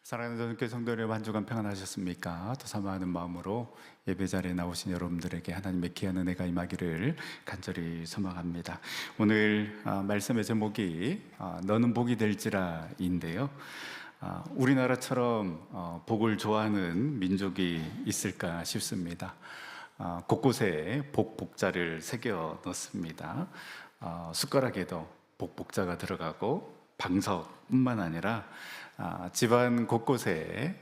사랑하는 전교회 성도 여러분, 한 주간 평안하셨습니까? 또 사모하는 마음으로 예배 자리에 나오신 여러분들에게 하나님의 귀한 은혜가 임하기를 간절히 소망합니다. 오늘 말씀의 제목이 너는 복이 될지라인데요. 우리나라처럼 복을 좋아하는 민족이 있을까 싶습니다. 곳곳에 복자를 새겨 넣습니다. 숟가락에도 복자가 들어가고 방석뿐만 아니라 집안 곳곳에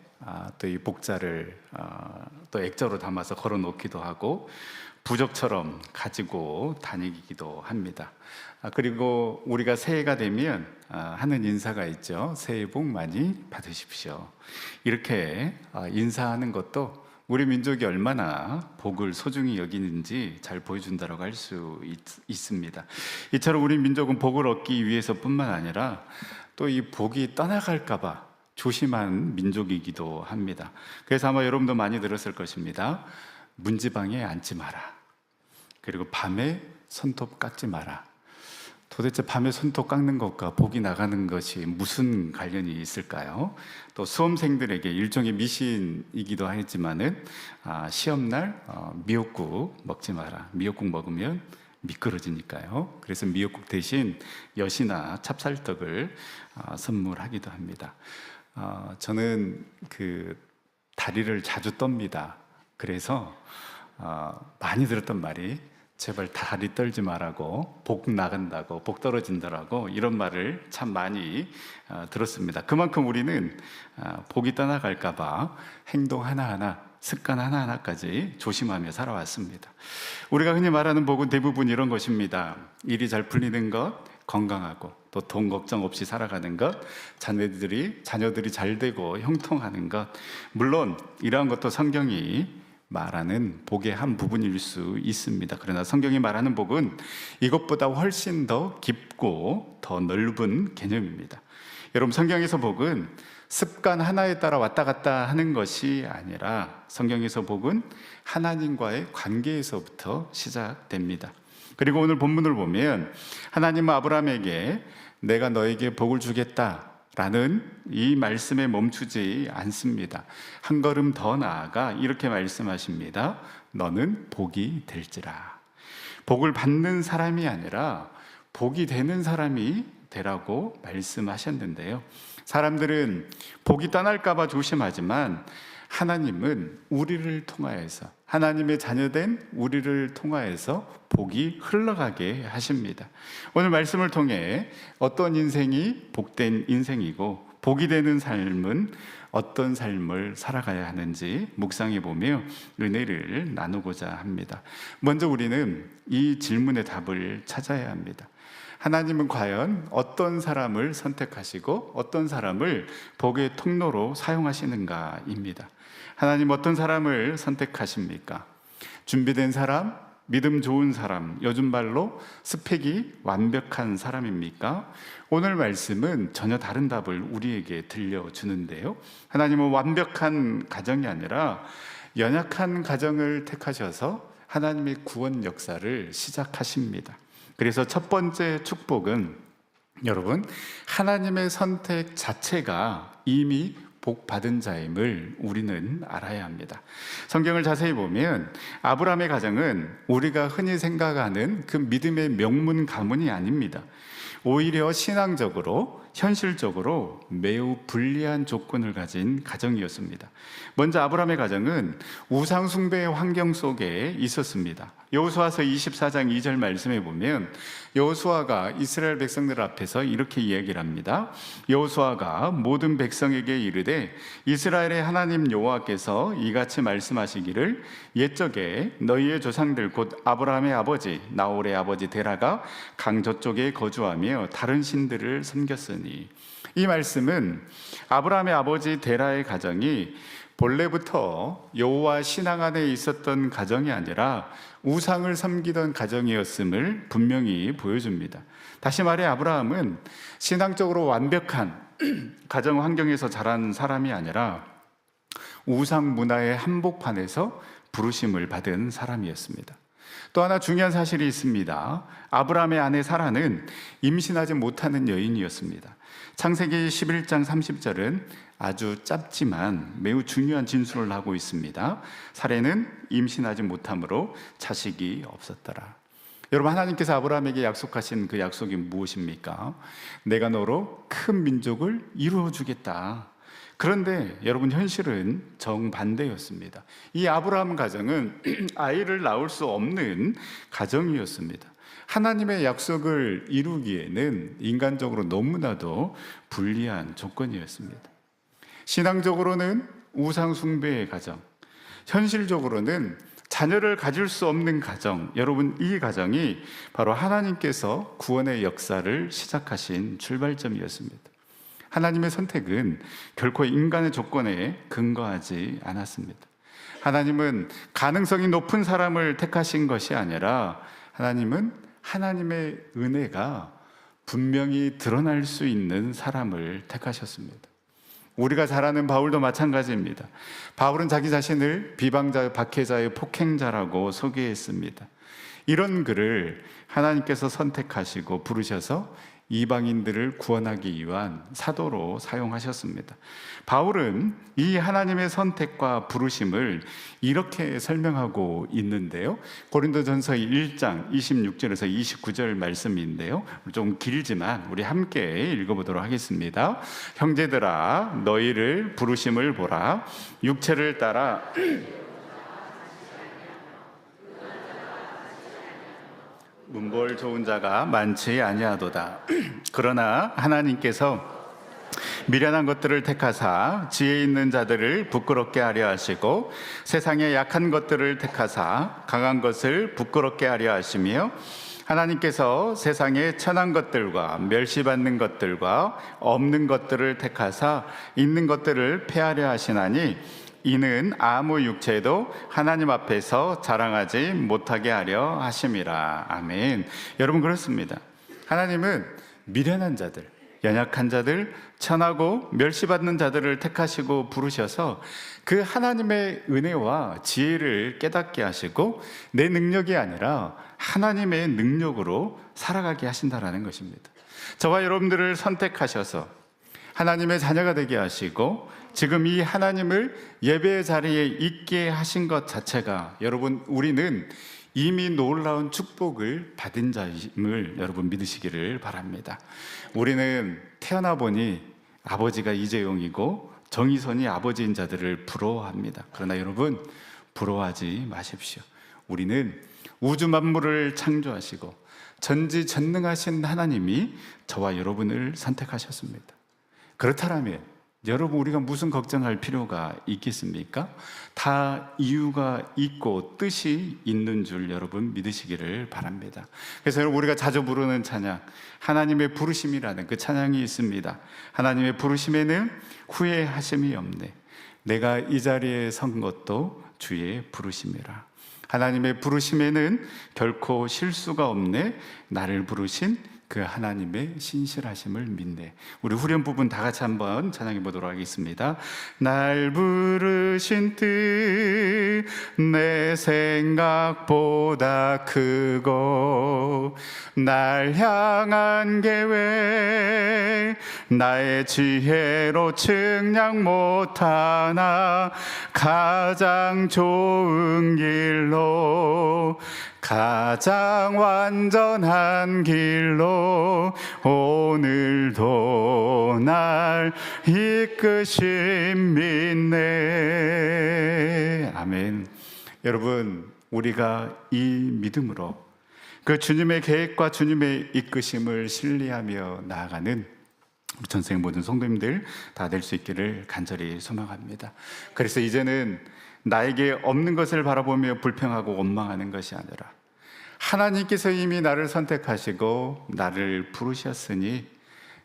또 이 복자를 또 액자로 담아서 걸어 놓기도 하고 부적처럼 가지고 다니기도 합니다. 그리고 우리가 새해가 되면 하는 인사가 있죠. 새해 복 많이 받으십시오. 이렇게 인사하는 것도 우리 민족이 얼마나 복을 소중히 여기는지 잘 보여준다고 할 수 있습니다. 이처럼 우리 민족은 복을 얻기 위해서뿐만 아니라 또 이 복이 떠나갈까 봐 조심한 민족이기도 합니다. 그래서 아마 여러분도 많이 들었을 것입니다. 문지방에 앉지 마라. 그리고 밤에 손톱 깎지 마라. 도대체 밤에 손톱 깎는 것과 복이 나가는 것이 무슨 관련이 있을까요? 또 수험생들에게 일종의 미신이기도 하지만은 시험날 미역국 먹지 마라. 미역국 먹으면 미끄러지니까요. 그래서 미역국 대신 엿이나 찹쌀떡을 선물하기도 합니다. 저는 그 다리를 자주 떱니다. 그래서 많이 들었던 말이 제발 다리 떨지 말라고, 복 나간다고, 복 떨어진다라고 이런 말을 참 많이 들었습니다. 그만큼 우리는 복이 떠나갈까 봐 행동 하나하나, 습관 하나하나까지 조심하며 살아왔습니다. 우리가 흔히 말하는 복은 대부분 이런 것입니다. 일이 잘 풀리는 것, 건강하고 또 돈 걱정 없이 살아가는 것, 자녀들이 잘 되고 형통하는 것. 물론 이러한 것도 성경이 말하는 복의 한 부분일 수 있습니다. 그러나 성경이 말하는 복은 이것보다 훨씬 더 깊고 더 넓은 개념입니다. 여러분, 성경에서 복은 습관 하나에 따라 왔다 갔다 하는 것이 아니라 성경에서 복은 하나님과의 관계에서부터 시작됩니다. 그리고 오늘 본문을 보면 하나님은 아브라함에게 내가 너에게 복을 주겠다라는 이 말씀에 멈추지 않습니다. 한 걸음 더 나아가 이렇게 말씀하십니다. 너는 복이 될지라. 복을 받는 사람이 아니라 복이 되는 사람이 되라고 말씀하셨는데요. 사람들은 복이 떠날까 봐 조심하지만 하나님은 우리를 통하여서, 하나님의 자녀된 우리를 통하여서 복이 흘러가게 하십니다. 오늘 말씀을 통해 어떤 인생이 복된 인생이고 복이 되는 삶은 어떤 삶을 살아가야 하는지 묵상해 보며 은혜를 나누고자 합니다. 먼저 우리는 이 질문의 답을 찾아야 합니다. 하나님은 과연 어떤 사람을 선택하시고 어떤 사람을 복의 통로로 사용하시는가입니다. 하나님 어떤 사람을 선택하십니까? 준비된 사람, 믿음 좋은 사람, 요즘 말로 스펙이 완벽한 사람입니까? 오늘 말씀은 전혀 다른 답을 우리에게 들려주는데요. 하나님은 완벽한 가정이 아니라 연약한 가정을 택하셔서 하나님의 구원 역사를 시작하십니다. 그래서 첫 번째 축복은 여러분, 하나님의 선택 자체가 이미 복 받은 자임을 우리는 알아야 합니다. 성경을 자세히 보면 아브라함의 가정은 우리가 흔히 생각하는 그 믿음의 명문 가문이 아닙니다. 오히려 신앙적으로, 현실적으로 매우 불리한 조건을 가진 가정이었습니다. 먼저 아브라함의 가정은 우상 숭배의 환경 속에 있었습니다. 여호수아서 24장 2절 말씀에 보면 여호수아가 이스라엘 백성들 앞에서 이렇게 이야기를 합니다. 여호수아가 모든 백성에게 이르되 이스라엘의 하나님 여호와께서 이같이 말씀하시기를 옛적에 너희의 조상들 곧 아브라함의 아버지 나홀의 아버지 데라가 강 저쪽에 거주하며 다른 신들을 섬겼으니. 이 말씀은 아브라함의 아버지 데라의 가정이 본래부터 여호와 신앙 안에 있었던 가정이 아니라 우상을 섬기던 가정이었음을 분명히 보여줍니다. 다시 말해 아브라함은 신앙적으로 완벽한 가정 환경에서 자란 사람이 아니라 우상 문화의 한복판에서 부르심을 받은 사람이었습니다. 또 하나 중요한 사실이 있습니다. 아브라함의 아내 사라는 임신하지 못하는 여인이었습니다. 창세기 11장 30절은 아주 짧지만 매우 중요한 진술을 하고 있습니다. 사라는 임신하지 못함으로 자식이 없었더라. 여러분, 하나님께서 아브라함에게 약속하신 그 약속이 무엇입니까? 내가 너로 큰 민족을 이루어 주겠다. 그런데 여러분, 현실은 정반대였습니다. 이 아브라함 가정은 아이를 낳을 수 없는 가정이었습니다. 하나님의 약속을 이루기에는 인간적으로 너무나도 불리한 조건이었습니다. 신앙적으로는 우상 숭배의 가정, 현실적으로는 자녀를 가질 수 없는 가정, 여러분, 이 가정이 바로 하나님께서 구원의 역사를 시작하신 출발점이었습니다. 하나님의 선택은 결코 인간의 조건에 근거하지 않았습니다. 하나님은 가능성이 높은 사람을 택하신 것이 아니라 하나님은 하나님의 은혜가 분명히 드러날 수 있는 사람을 택하셨습니다. 우리가 잘 아는 바울도 마찬가지입니다. 바울은 자기 자신을 비방자요, 박해자요, 폭행자라고 소개했습니다. 이런 그를 하나님께서 선택하시고 부르셔서 이방인들을 구원하기 위한 사도로 사용하셨습니다. 바울은 이 하나님의 선택과 부르심을 이렇게 설명하고 있는데요. 고린도전서 1장 26절에서 29절 말씀인데요. 좀 길지만 우리 함께 읽어보도록 하겠습니다. 형제들아, 너희를 부르심을 보라. 육체를 따라 문벌 좋은 자가 많지 아니하도다. 그러나 하나님께서 미련한 것들을 택하사 지혜 있는 자들을 부끄럽게 하려 하시고 세상의 약한 것들을 택하사 강한 것을 부끄럽게 하려 하시며 하나님께서 세상의 천한 것들과 멸시받는 것들과 없는 것들을 택하사 있는 것들을 폐하려 하시나니 이는 아무 육체도 하나님 앞에서 자랑하지 못하게 하려 하심이라. 아멘. 여러분, 그렇습니다. 하나님은 미련한 자들, 연약한 자들, 천하고 멸시받는 자들을 택하시고 부르셔서 그 하나님의 은혜와 지혜를 깨닫게 하시고 내 능력이 아니라 하나님의 능력으로 살아가게 하신다라는 것입니다. 저와 여러분들을 선택하셔서 하나님의 자녀가 되게 하시고 지금 이 하나님을 예배의 자리에 있게 하신 것 자체가, 여러분, 우리는 이미 놀라운 축복을 받은 자임을 여러분 믿으시기를 바랍니다. 우리는 태어나 보니 아버지가 이재용이고 정의선이 아버지인 자들을 부러워합니다. 그러나 여러분, 부러워하지 마십시오. 우리는 우주 만물을 창조하시고 전지전능하신 하나님이 저와 여러분을 선택하셨습니다. 그렇다면 여러분, 우리가 무슨 걱정할 필요가 있겠습니까? 다 이유가 있고 뜻이 있는 줄 여러분 믿으시기를 바랍니다. 그래서 여러분, 우리가 자주 부르는 찬양, 하나님의 부르심이라는 그 찬양이 있습니다. 하나님의 부르심에는 후회하심이 없네. 내가 이 자리에 선 것도 주의 부르심이라. 하나님의 부르심에는 결코 실수가 없네. 나를 부르신 그 하나님의 신실하심을 믿네. 우리 후렴 부분 다 같이 한번 찬양해 보도록 하겠습니다. 날 부르신 뜻 내 생각보다 크고 날 향한 계획 나의 지혜로 측량 못하나 가장 좋은 길로 가장 완전한 길로 오늘도 날 이끄심 믿네. 아멘. 여러분, 우리가 이 믿음으로 그 주님의 계획과 주님의 이끄심을 신뢰하며 나아가는 우리 전생 모든 성도님들 다 될 수 있기를 간절히 소망합니다. 그래서 이제는 나에게 없는 것을 바라보며 불평하고 원망하는 것이 아니라 하나님께서 이미 나를 선택하시고 나를 부르셨으니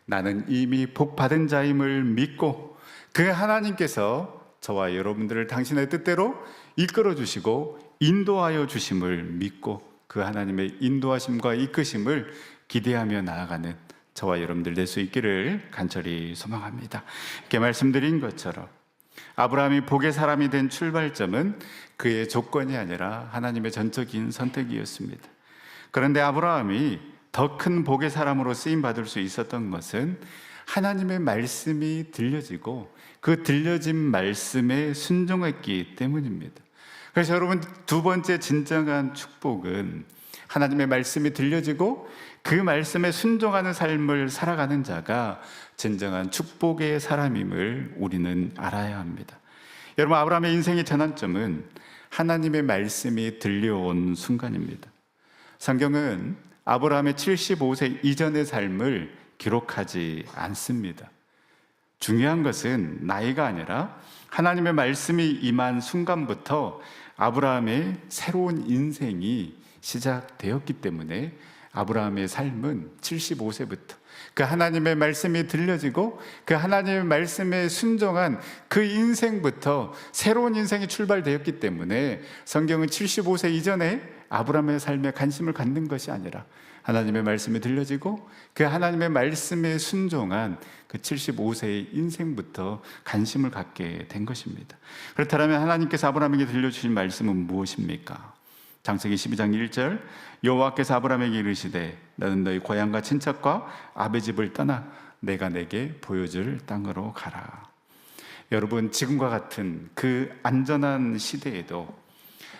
나는 이미 복 받은 자임을 믿고 그 하나님께서 저와 여러분들을 당신의 뜻대로 이끌어 주시고 인도하여 주심을 믿고 그 하나님의 인도하심과 이끄심을 기대하며 나아가는 저와 여러분들 될 수 있기를 간절히 소망합니다. 이렇게 말씀드린 것처럼 아브라함이 복의 사람이 된 출발점은 그의 조건이 아니라 하나님의 전적인 선택이었습니다. 그런데 아브라함이 더 큰 복의 사람으로 쓰임 받을 수 있었던 것은 하나님의 말씀이 들려지고 그 들려진 말씀에 순종했기 때문입니다. 그래서 여러분, 두 번째 진정한 축복은 하나님의 말씀이 들려지고 그 말씀에 순종하는 삶을 살아가는 자가 진정한 축복의 사람임을 우리는 알아야 합니다. 여러분, 아브라함의 인생의 전환점은 하나님의 말씀이 들려온 순간입니다. 성경은 아브라함의 75세 이전의 삶을 기록하지 않습니다. 중요한 것은 나이가 아니라 하나님의 말씀이 임한 순간부터 아브라함의 새로운 인생이 시작되었기 때문에 아브라함의 삶은 75세부터 그 하나님의 말씀이 들려지고 그 하나님의 말씀에 순종한 그 인생부터 새로운 인생이 출발되었기 때문에 성경은 75세 이전에 아브라함의 삶에 관심을 갖는 것이 아니라 하나님의 말씀이 들려지고 그 하나님의 말씀에 순종한 그 75세의 인생부터 관심을 갖게 된 것입니다. 그렇다면 하나님께서 아브라함에게 들려주신 말씀은 무엇입니까? 창세기 12장 1절, 여호와께서 아브라함에게 이르시되 너는 너희 고향과 친척과 아비 집을 떠나 내가 내게 보여줄 땅으로 가라. 여러분, 지금과 같은 그 안전한 시대에도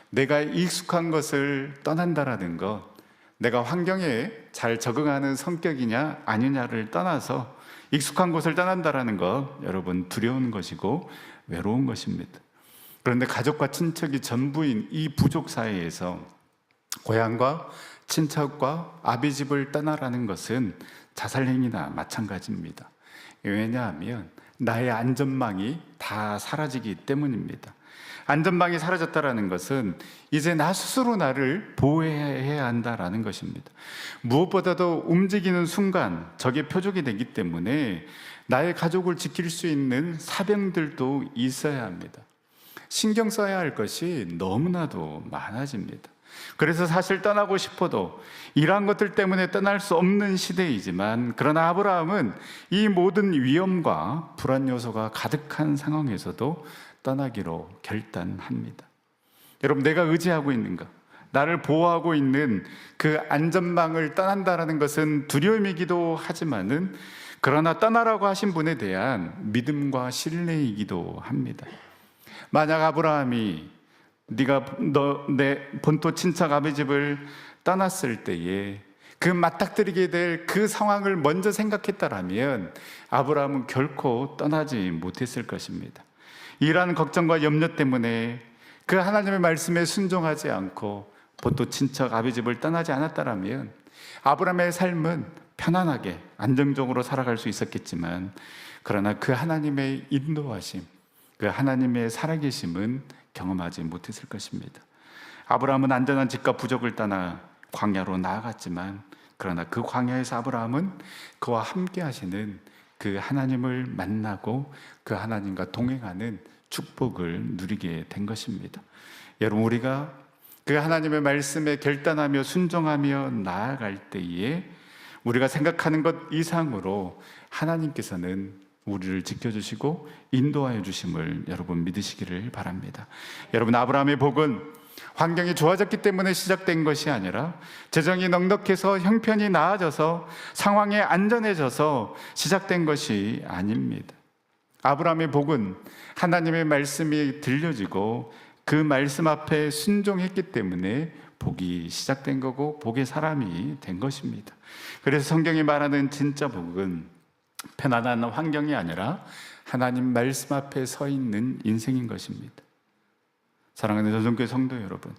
내가 익숙한 것을 떠난다라는 것, 내가 환경에 잘 적응하는 성격이냐 아니냐를 떠나서 익숙한 곳을 떠난다라는 것, 여러분, 두려운 것이고 외로운 것입니다. 그런데 가족과 친척이 전부인 이 부족 사회에서 고향과 친척과 아비 집을 떠나라는 것은 자살행위나 마찬가지입니다. 왜냐하면 나의 안전망이 다 사라지기 때문입니다. 안전망이 사라졌다는 것은 이제 나 스스로 나를 보호해야 한다는 것입니다. 무엇보다도 움직이는 순간 적의 표적이 되기 때문에 나의 가족을 지킬 수 있는 사병들도 있어야 합니다. 신경 써야 할 것이 너무나도 많아집니다. 그래서 사실 떠나고 싶어도 이러한 것들 때문에 떠날 수 없는 시대이지만, 그러나 아브라함은 이 모든 위험과 불안 요소가 가득한 상황에서도 떠나기로 결단합니다. 여러분, 내가 의지하고 있는 것, 나를 보호하고 있는 그 안전망을 떠난다는 것은 두려움이기도 하지만은, 그러나 떠나라고 하신 분에 대한 믿음과 신뢰이기도 합니다. 만약 아브라함이 내 본토 친척 아비 집을 떠났을 때에 그 맞닥뜨리게 될 그 상황을 먼저 생각했다라면 아브라함은 결코 떠나지 못했을 것입니다. 이러한 걱정과 염려 때문에 그 하나님의 말씀에 순종하지 않고 본토 친척 아비 집을 떠나지 않았다라면 아브라함의 삶은 편안하게 안정적으로 살아갈 수 있었겠지만, 그러나 그 하나님의 인도하심, 그 하나님의 살아계심은 경험하지 못했을 것입니다. 아브라함은 안전한 집과 부족을 떠나 광야로 나아갔지만, 그러나 그 광야에서 아브라함은 그와 함께 하시는 그 하나님을 만나고 그 하나님과 동행하는 축복을 누리게 된 것입니다. 여러분, 우리가 그 하나님의 말씀에 결단하며 순종하며 나아갈 때에 우리가 생각하는 것 이상으로 하나님께서는 우리를 지켜주시고 인도하여 주심을 여러분 믿으시기를 바랍니다. 여러분, 아브라함의 복은 환경이 좋아졌기 때문에 시작된 것이 아니라 재정이 넉넉해서 형편이 나아져서 상황이 안전해져서 시작된 것이 아닙니다. 아브라함의 복은 하나님의 말씀이 들려지고 그 말씀 앞에 순종했기 때문에 복이 시작된 거고 복의 사람이 된 것입니다. 그래서 성경이 말하는 진짜 복은 편안한 환경이 아니라 하나님 말씀 앞에 서 있는 인생인 것입니다. 사랑하는 전성교회 성도 여러분,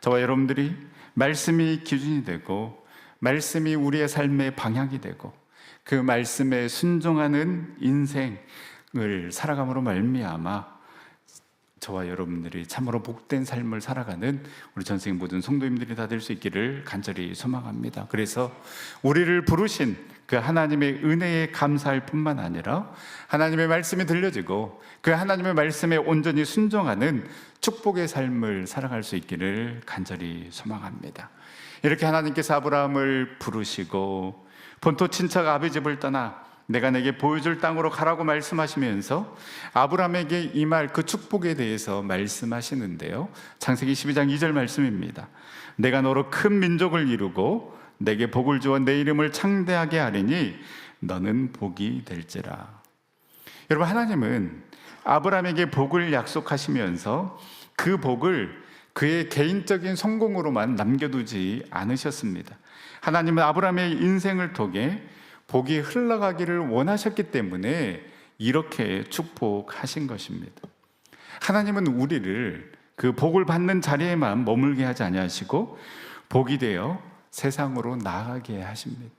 저와 여러분들이 말씀이 기준이 되고 말씀이 우리의 삶의 방향이 되고 그 말씀에 순종하는 인생을 살아감으로 말미암아 저와 여러분들이 참으로 복된 삶을 살아가는 우리 전생 모든 성도님들이 다 될 수 있기를 간절히 소망합니다. 그래서 우리를 부르신 그 하나님의 은혜에 감사할 뿐만 아니라 하나님의 말씀이 들려지고 그 하나님의 말씀에 온전히 순종하는 축복의 삶을 살아갈 수 있기를 간절히 소망합니다. 이렇게 하나님께서 아브라함을 부르시고 본토 친척 아비 집을 떠나 내가 내게 보여줄 땅으로 가라고 말씀하시면서 아브라함에게 이 말, 그 축복에 대해서 말씀하시는데요. 창세기 12장 2절 말씀입니다. 내가 너로 큰 민족을 이루고 내게 복을 주어 내 이름을 창대하게 하리니 너는 복이 될지라. 여러분, 하나님은 아브라함에게 복을 약속하시면서 그 복을 그의 개인적인 성공으로만 남겨두지 않으셨습니다. 하나님은 아브라함의 인생을 통해 복이 흘러가기를 원하셨기 때문에 이렇게 축복하신 것입니다. 하나님은 우리를 그 복을 받는 자리에만 머물게 하지 아니하시고 복이 되어 세상으로 나아가게 하십니다.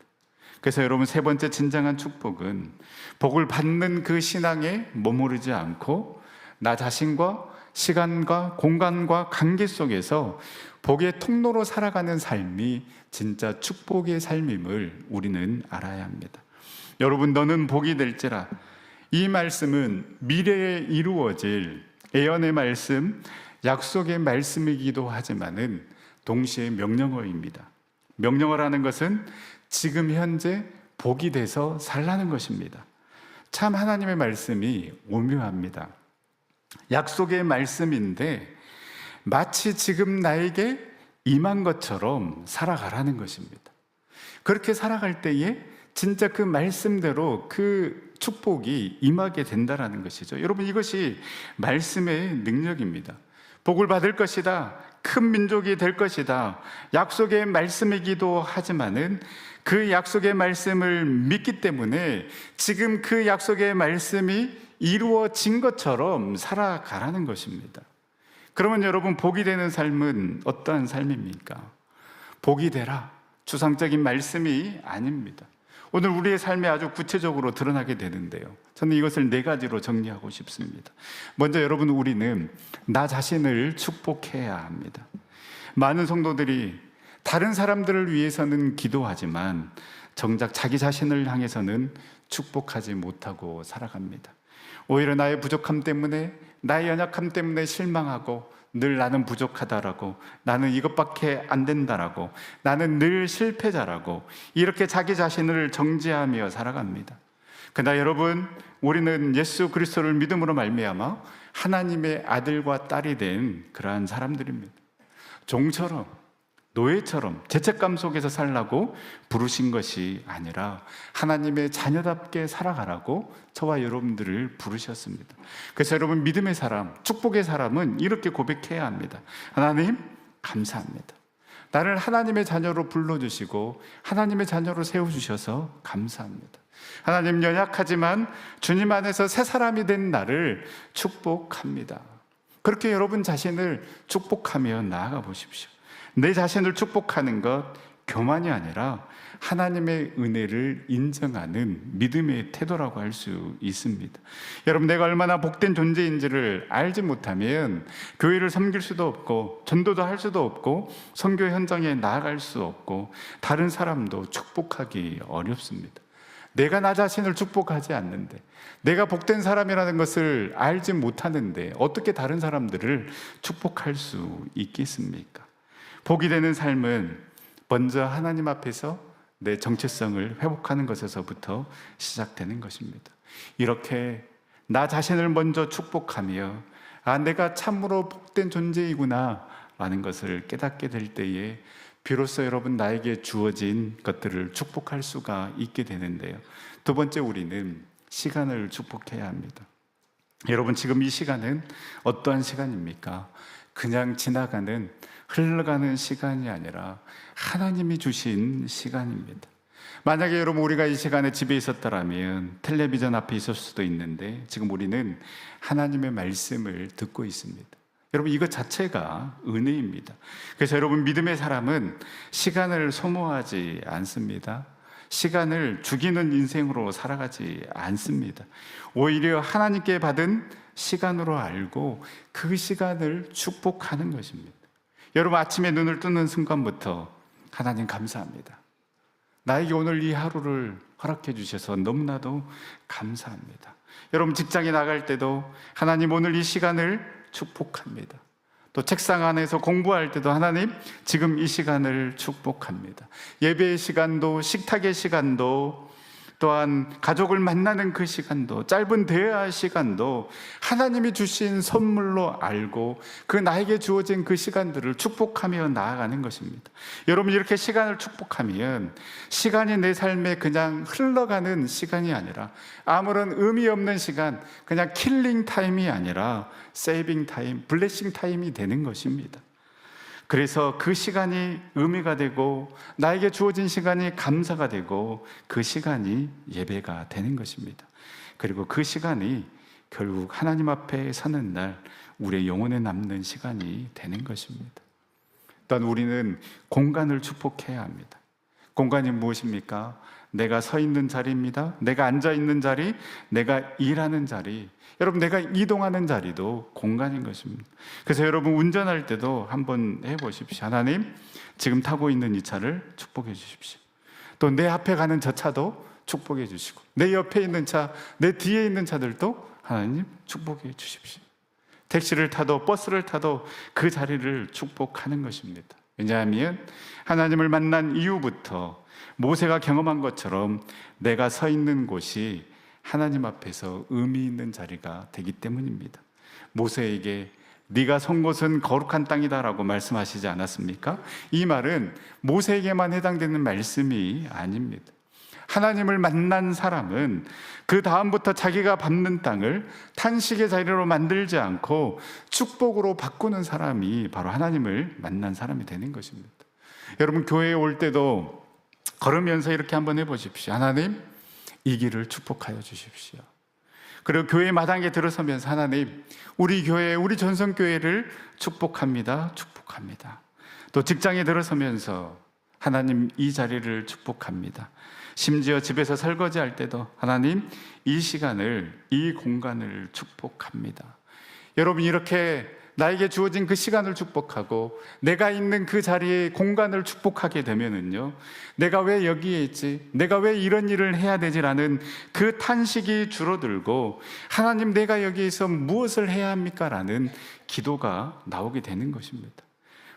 그래서 여러분, 세 번째 진정한 축복은 복을 받는 그 신앙에 머무르지 않고 나 자신과 시간과 공간과 관계 속에서 복의 통로로 살아가는 삶이 진짜 축복의 삶임을 우리는 알아야 합니다. 여러분, 너는 복이 될지라. 이 말씀은 미래에 이루어질 예언의 말씀, 약속의 말씀이기도 하지만은 동시에 명령어입니다. 명령어라는 것은 지금 현재 복이 돼서 살라는 것입니다. 참 하나님의 말씀이 오묘합니다. 약속의 말씀인데 마치 지금 나에게 임한 것처럼 살아가라는 것입니다. 그렇게 살아갈 때에 진짜 그 말씀대로 그 축복이 임하게 된다는 것이죠. 여러분, 이것이 말씀의 능력입니다. 복을 받을 것이다, 큰 민족이 될 것이다, 약속의 말씀이기도 하지만은 그 약속의 말씀을 믿기 때문에 지금 그 약속의 말씀이 이루어진 것처럼 살아가라는 것입니다. 그러면 여러분, 복이 되는 삶은 어떠한 삶입니까? 복이 되라, 추상적인 말씀이 아닙니다. 오늘 우리의 삶에 아주 구체적으로 드러나게 되는데요, 저는 이것을 네 가지로 정리하고 싶습니다. 먼저 여러분, 우리는 나 자신을 축복해야 합니다. 많은 성도들이 다른 사람들을 위해서는 기도하지만 정작 자기 자신을 향해서는 축복하지 못하고 살아갑니다. 오히려 나의 부족함 때문에, 나의 연약함 때문에 실망하고 늘 나는 부족하다라고, 나는 이것밖에 안 된다라고, 나는 늘 실패자라고 이렇게 자기 자신을 정죄하며 살아갑니다. 그러나 여러분, 우리는 예수 그리스도를 믿음으로 말미암아 하나님의 아들과 딸이 된 그러한 사람들입니다. 종처럼, 노예처럼 죄책감 속에서 살라고 부르신 것이 아니라 하나님의 자녀답게 살아가라고 저와 여러분들을 부르셨습니다. 그래서 여러분, 믿음의 사람, 축복의 사람은 이렇게 고백해야 합니다. 하나님, 감사합니다. 나를 하나님의 자녀로 불러주시고 하나님의 자녀로 세워주셔서 감사합니다. 하나님, 연약하지만 주님 안에서 새 사람이 된 나를 축복합니다. 그렇게 여러분 자신을 축복하며 나아가 보십시오. 내 자신을 축복하는 것, 교만이 아니라 하나님의 은혜를 인정하는 믿음의 태도라고 할 수 있습니다. 여러분, 내가 얼마나 복된 존재인지를 알지 못하면 교회를 섬길 수도 없고 전도도 할 수도 없고 선교 현장에 나아갈 수 없고 다른 사람도 축복하기 어렵습니다. 내가 나 자신을 축복하지 않는데, 내가 복된 사람이라는 것을 알지 못하는데 어떻게 다른 사람들을 축복할 수 있겠습니까? 복이 되는 삶은 먼저 하나님 앞에서 내 정체성을 회복하는 것에서부터 시작되는 것입니다. 이렇게 나 자신을 먼저 축복하며 내가 참으로 복된 존재이구나 라는 것을 깨닫게 될 때에 비로소 여러분, 나에게 주어진 것들을 축복할 수가 있게 되는데요. 두 번째, 우리는 시간을 축복해야 합니다. 여러분, 지금 이 시간은 어떠한 시간입니까? 그냥 지나가는, 흘러가는 시간이 아니라 하나님이 주신 시간입니다. 만약에 여러분, 우리가 이 시간에 집에 있었더라면 텔레비전 앞에 있을 수도 있는데 지금 우리는 하나님의 말씀을 듣고 있습니다. 여러분, 이것 자체가 은혜입니다. 그래서 여러분, 믿음의 사람은 시간을 소모하지 않습니다. 시간을 죽이는 인생으로 살아가지 않습니다. 오히려 하나님께 받은 시간으로 알고 그 시간을 축복하는 것입니다. 여러분, 아침에 눈을 뜨는 순간부터 하나님 감사합니다. 나에게 오늘 이 하루를 허락해 주셔서 너무나도 감사합니다. 여러분, 직장에 나갈 때도 하나님, 오늘 이 시간을 축복합니다. 또 책상 안에서 공부할 때도 하나님, 지금 이 시간을 축복합니다. 예배의 시간도, 식탁의 시간도, 또한 가족을 만나는 그 시간도, 짧은 대화 시간도 하나님이 주신 선물로 알고 그 나에게 주어진 그 시간들을 축복하며 나아가는 것입니다. 여러분, 이렇게 시간을 축복하면 시간이 내 삶에 그냥 흘러가는 시간이 아니라, 아무런 의미 없는 시간, 그냥 킬링 타임이 아니라 세이빙 타임, 블레싱 타임이 되는 것입니다. 그래서 그 시간이 의미가 되고 나에게 주어진 시간이 감사가 되고 그 시간이 예배가 되는 것입니다. 그리고 그 시간이 결국 하나님 앞에 서는 날 우리의 영혼에 남는 시간이 되는 것입니다. 또한 우리는 공간을 축복해야 합니다. 공간이 무엇입니까? 내가 서 있는 자리입니다. 내가 앉아 있는 자리, 내가 일하는 자리, 여러분, 내가 이동하는 자리도 공간인 것입니다. 그래서 여러분, 운전할 때도 한번 해보십시오. 하나님, 지금 타고 있는 이 차를 축복해 주십시오. 또 내 앞에 가는 저 차도 축복해 주시고, 내 옆에 있는 차, 내 뒤에 있는 차들도 하나님 축복해 주십시오. 택시를 타도 버스를 타도 그 자리를 축복하는 것입니다. 왜냐하면 하나님을 만난 이후부터 모세가 경험한 것처럼 내가 서 있는 곳이 하나님 앞에서 의미 있는 자리가 되기 때문입니다. 모세에게 네가 선 곳은 거룩한 땅이다라고 말씀하시지 않았습니까? 이 말은 모세에게만 해당되는 말씀이 아닙니다. 하나님을 만난 사람은 그 다음부터 자기가 밟는 땅을 탄식의 자리로 만들지 않고 축복으로 바꾸는 사람이 바로 하나님을 만난 사람이 되는 것입니다. 여러분, 교회에 올 때도 걸으면서 이렇게 한번 해보십시오. 하나님, 이 길을 축복하여 주십시오. 그리고 교회 마당에 들어서면서 하나님, 우리 교회, 우리 전성교회를 축복합니다. 축복합니다. 또 직장에 들어서면서 하나님, 이 자리를 축복합니다. 심지어 집에서 설거지할 때도 하나님, 이 시간을, 이 공간을 축복합니다. 여러분, 이렇게 나에게 주어진 그 시간을 축복하고 내가 있는 그 자리의 공간을 축복하게 되면은요, 내가 왜 여기에 있지? 내가 왜 이런 일을 해야 되지라는 그 탄식이 줄어들고, 하나님, 내가 여기에서 무엇을 해야 합니까? 라는 기도가 나오게 되는 것입니다.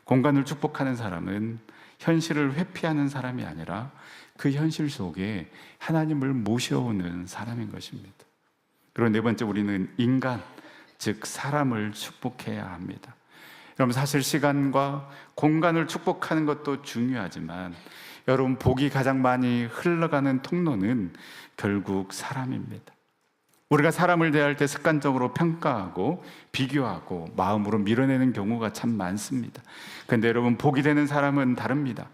공간을 축복하는 사람은 현실을 회피하는 사람이 아니라 그 현실 속에 하나님을 모셔오는 사람인 것입니다. 그리고 네 번째, 우리는 인간, 즉 사람을 축복해야 합니다. 여러분, 사실 시간과 공간을 축복하는 것도 중요하지만 여러분, 복이 가장 많이 흘러가는 통로는 결국 사람입니다. 우리가 사람을 대할 때 습관적으로 평가하고 비교하고 마음으로 밀어내는 경우가 참 많습니다. 그런데 여러분, 복이 되는 사람은 다릅니다.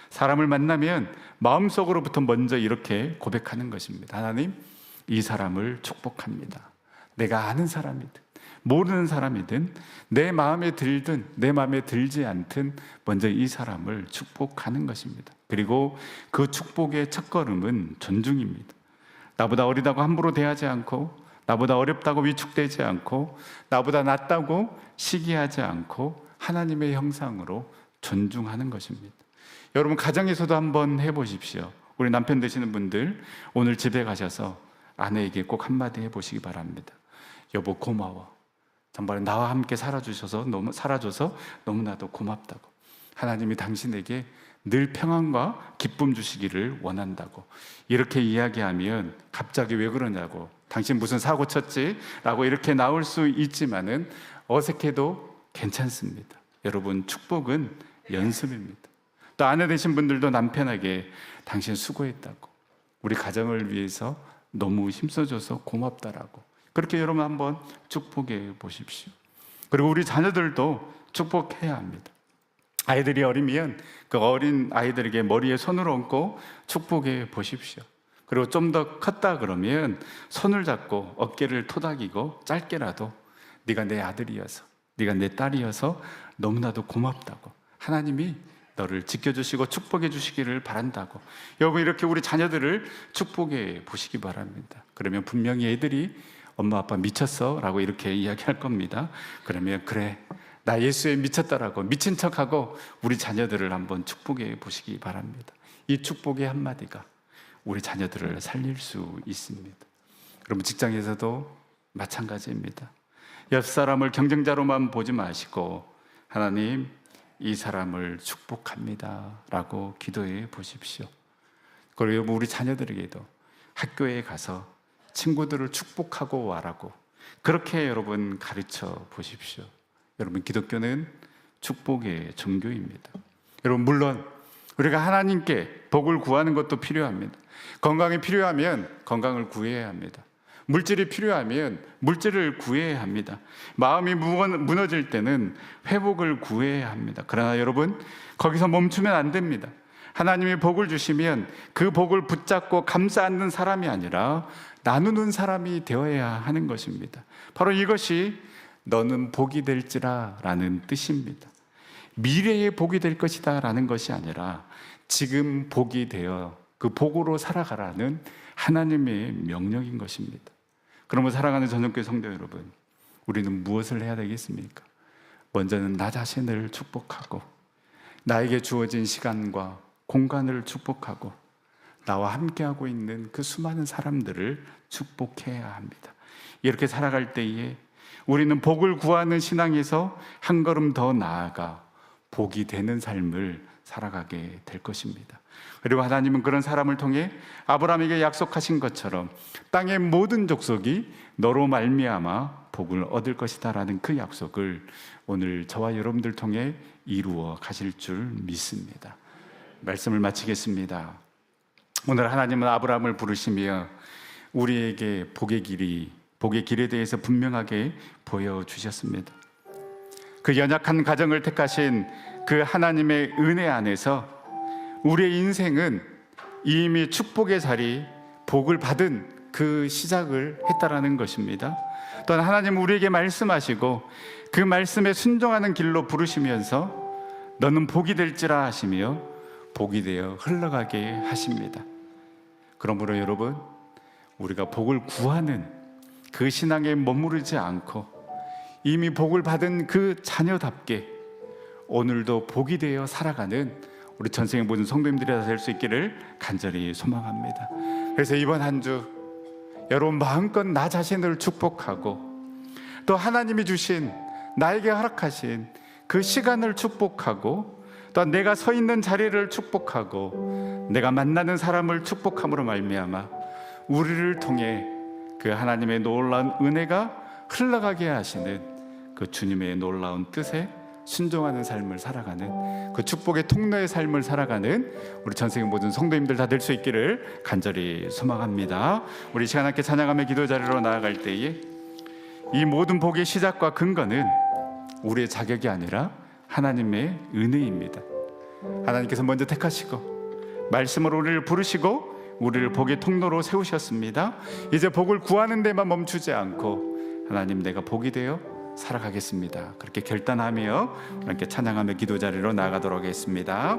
사람을 만나면 마음속으로부터 먼저 이렇게 고백하는 것입니다. 하나님, 이 사람을 축복합니다. 내가 아는 사람이든 모르는 사람이든 내 마음에 들든 내 마음에 들지 않든 먼저 이 사람을 축복하는 것입니다. 그리고 그 축복의 첫걸음은 존중입니다. 나보다 어리다고 함부로 대하지 않고, 나보다 어렵다고 위축되지 않고, 나보다 낫다고 시기하지 않고 하나님의 형상으로 존중하는 것입니다. 여러분, 가정에서도 한번 해보십시오. 우리 남편 되시는 분들, 오늘 집에 가셔서 아내에게 꼭 한마디 해보시기 바랍니다. 여보, 고마워. 정말 나와 함께 살아줘서 너무나도 고맙다고. 하나님이 당신에게 늘 평안과 기쁨 주시기를 원한다고. 이렇게 이야기하면 갑자기 왜 그러냐고, 당신 무슨 사고 쳤지? 라고 이렇게 나올 수 있지만은 어색해도 괜찮습니다. 여러분, 축복은 연습입니다. 또 아내 되신 분들도 남편에게 당신 수고했다고, 우리 가정을 위해서 너무 힘써줘서 고맙다라고, 그렇게 여러분 한번 축복해 보십시오. 그리고 우리 자녀들도 축복해야 합니다. 아이들이 어리면 그 어린 아이들에게 머리에 손을 얹고 축복해 보십시오. 그리고 좀 더 컸다 그러면 손을 잡고 어깨를 토닥이고 짧게라도 네가 내 아들이어서, 네가 내 딸이어서 너무나도 고맙다고, 하나님이 너를 지켜주시고 축복해 주시기를 바란다고. 여러분, 이렇게 우리 자녀들을 축복해 보시기 바랍니다. 그러면 분명히 애들이 엄마 아빠 미쳤어 라고 이렇게 이야기할 겁니다. 그러면 그래, 나 예수에 미쳤다라고 미친 척하고 우리 자녀들을 한번 축복해 보시기 바랍니다. 이 축복의 한마디가 우리 자녀들을 살릴 수 있습니다. 여러분, 직장에서도 마찬가지입니다. 옆 사람을 경쟁자로만 보지 마시고 하나님, 이 사람을 축복합니다 라고 기도해 보십시오. 그리고 우리 자녀들에게도 학교에 가서 친구들을 축복하고 와라고 그렇게 여러분 가르쳐 보십시오. 여러분, 기독교는 축복의 종교입니다. 여러분, 물론 우리가 하나님께 복을 구하는 것도 필요합니다. 건강이 필요하면 건강을 구해야 합니다. 물질이 필요하면 물질을 구해야 합니다. 마음이 무너질 때는 회복을 구해야 합니다. 그러나 여러분, 거기서 멈추면 안 됩니다. 하나님이 복을 주시면 그 복을 붙잡고 감싸 안는 사람이 아니라 나누는 사람이 되어야 하는 것입니다. 바로 이것이 너는 복이 될지라 라는 뜻입니다. 미래의 복이 될 것이다 라는 것이 아니라 지금 복이 되어 그 복으로 살아가라는 하나님의 명령인 것입니다. 그러면 사랑하는 전영교회 성도 여러분, 우리는 무엇을 해야 되겠습니까? 먼저는 나 자신을 축복하고 나에게 주어진 시간과 공간을 축복하고 나와 함께하고 있는 그 수많은 사람들을 축복해야 합니다. 이렇게 살아갈 때에 우리는 복을 구하는 신앙에서 한 걸음 더 나아가 복이 되는 삶을 살아가게 될 것입니다. 그리고 하나님은 그런 사람을 통해 아브라함에게 약속하신 것처럼 땅의 모든 족속이 너로 말미암아 복을 얻을 것이다 라는 그 약속을 오늘 저와 여러분들 통해 이루어 가실 줄 믿습니다. 말씀을 마치겠습니다. 오늘 하나님은 아브라함을 부르시며 우리에게 복의 길에 대해서 분명하게 보여주셨습니다. 그 연약한 가정을 택하신 그 하나님의 은혜 안에서 우리의 인생은 이미 축복의 자리, 복을 받은 그 시작을 했다라는 것입니다. 또한 하나님은 우리에게 말씀하시고 그 말씀에 순종하는 길로 부르시면서 너는 복이 될지라 하시며 복이 되어 흘러가게 하십니다. 그러므로 여러분, 우리가 복을 구하는 그 신앙에 머무르지 않고 이미 복을 받은 그 자녀답게 오늘도 복이 되어 살아가는 우리 전생의 모든 성도님들이 될 수 있기를 간절히 소망합니다. 그래서 이번 한 주 여러분 마음껏 나 자신을 축복하고 또 하나님이 주신 나에게 허락하신 그 시간을 축복하고 또 내가 서 있는 자리를 축복하고 내가 만나는 사람을 축복함으로 말미암아 우리를 통해 그 하나님의 놀라운 은혜가 흘러가게 하시는 그 주님의 놀라운 뜻에 순종하는 삶을 살아가는 그 축복의 통로의 삶을 살아가는 우리 전생의 모든 성도님들 다 될 수 있기를 간절히 소망합니다. 우리 시간 함께 찬양하며 기도 자리로 나아갈 때에 이 모든 복의 시작과 근거는 우리의 자격이 아니라 하나님의 은혜입니다. 하나님께서 먼저 택하시고 말씀으로 우리를 부르시고 우리를 복의 통로로 세우셨습니다. 이제 복을 구하는 데만 멈추지 않고 하나님, 내가 복이 되어 살아가겠습니다. 그렇게 결단하며 함께 찬양하며 기도 자리로 나아가도록 하겠습니다.